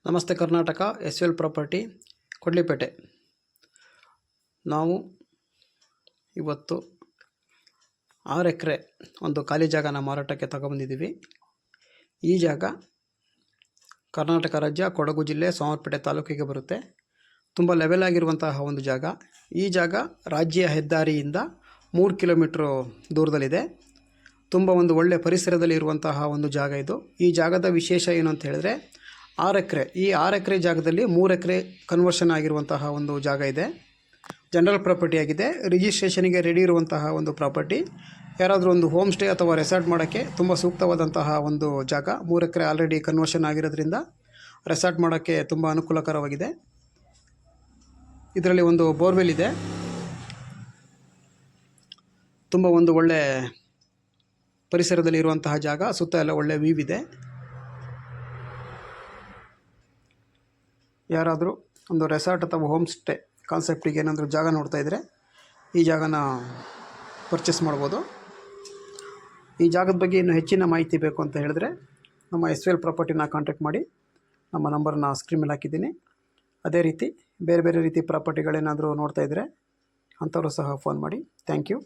ನಮಸ್ತೆ Karnataka, SVL property Kodlipete. ನಾವು ಇವತ್ತು 6 ಎಕರೆ ಒಂದು ಖಾಲಿ ಜಾಗನ ಮಾರಾಟಕ್ಕೆ ತಗೊಂಬಂದಿದ್ದೀವಿ. ಈ ಜಾಗ ಕರ್ನಾಟಕ ರಾಜ್ಯ ಕೊಡಗು ಜಿಲ್ಲೆ ಸೋಮವಾರಪೇಟೆ ತಾಲೂಕಿಗೆ ಬರುತ್ತೆ. ತುಂಬ ಲೆವೆಲ್ ಆಗಿರುವಂತಹ ಒಂದು ಜಾಗ. ಈ ಜಾಗ ರಾಜ್ಯ ಹೆದ್ದಾರಿಯಿಂದ 3 ಕಿಲೋಮೀಟ್ರು ದೂರದಲ್ಲಿದೆ. ತುಂಬ ಒಂದು ಒಳ್ಳೆಯ ಪರಿಸರದಲ್ಲಿ ಇರುವಂತಹ ಒಂದು ಜಾಗ ಇದು. ಈ ಜಾಗದ ವಿಶೇಷ ಏನು ಅಂತ ಹೇಳಿದ್ರೆ 6 ಎಕರೆ. ಈ 6 ಎಕರೆ ಜಾಗದಲ್ಲಿ 3 ಎಕರೆ ಕನ್ವರ್ಷನ್ ಆಗಿರುವಂತಹ ಒಂದು ಜಾಗ ಇದೆ. ಜನರಲ್ ಪ್ರಾಪರ್ಟಿ ಆಗಿದೆ. ರಿಜಿಸ್ಟ್ರೇಷನಿಗೆ ರೆಡಿ ಇರುವಂತಹ ಒಂದು ಪ್ರಾಪರ್ಟಿ. ಯಾರಾದರೂ ಒಂದು ಹೋಮ್ ಸ್ಟೇ ಅಥವಾ ರೆಸಾರ್ಟ್ ಮಾಡೋಕ್ಕೆ ತುಂಬ ಸೂಕ್ತವಾದಂತಹ ಒಂದು ಜಾಗ. 3 ಎಕರೆ ಆಲ್ರೆಡಿ ಕನ್ವರ್ಷನ್ ಆಗಿರೋದ್ರಿಂದ ರೆಸಾರ್ಟ್ ಮಾಡೋಕ್ಕೆ ತುಂಬ ಅನುಕೂಲಕರವಾಗಿದೆ. ಇದರಲ್ಲಿ ಒಂದು ಬೋರ್ವೆಲ್ ಇದೆ. ತುಂಬ ಒಂದು ಒಳ್ಳೆ ಪರಿಸರದಲ್ಲಿ ಇರುವಂತಹ ಜಾಗ. ಸುತ್ತ ಎಲ್ಲ ಒಳ್ಳೆ ವ್ಯೂ ಇದೆ. ಯಾರಾದರೂ ಒಂದು ರೆಸಾರ್ಟ್ ಅಥವಾ ಹೋಮ್ ಸ್ಟೇ ಕಾನ್ಸೆಪ್ಟಿಗೆ ಏನಾದರೂ ಜಾಗ ನೋಡ್ತಾ ಇದ್ದರೆ ಈ ಜಾಗನ ಪರ್ಚೇಸ್ ಮಾಡ್ಬೋದು. ಈ ಜಾಗದ ಬಗ್ಗೆ ಇನ್ನೂ ಹೆಚ್ಚಿನ ಮಾಹಿತಿ ಬೇಕು ಅಂತ ಹೇಳಿದ್ರೆ ನಮ್ಮ SVL ಪ್ರಾಪರ್ಟಿನ ಕಾಂಟ್ಯಾಕ್ಟ್ ಮಾಡಿ. ನಮ್ಮ ನಂಬರ್ನ ಸ್ಕ್ರೀನ್ ಮೇಲೆ ಹಾಕಿದ್ದೀನಿ. ಅದೇ ರೀತಿ ಬೇರೆ ಬೇರೆ ರೀತಿ ಪ್ರಾಪರ್ಟಿಗಳೇನಾದರೂ ನೋಡ್ತಾ ಇದ್ದರೆ ಅಂಥವರು ಸಹ ಫೋನ್ ಮಾಡಿ. Thank you.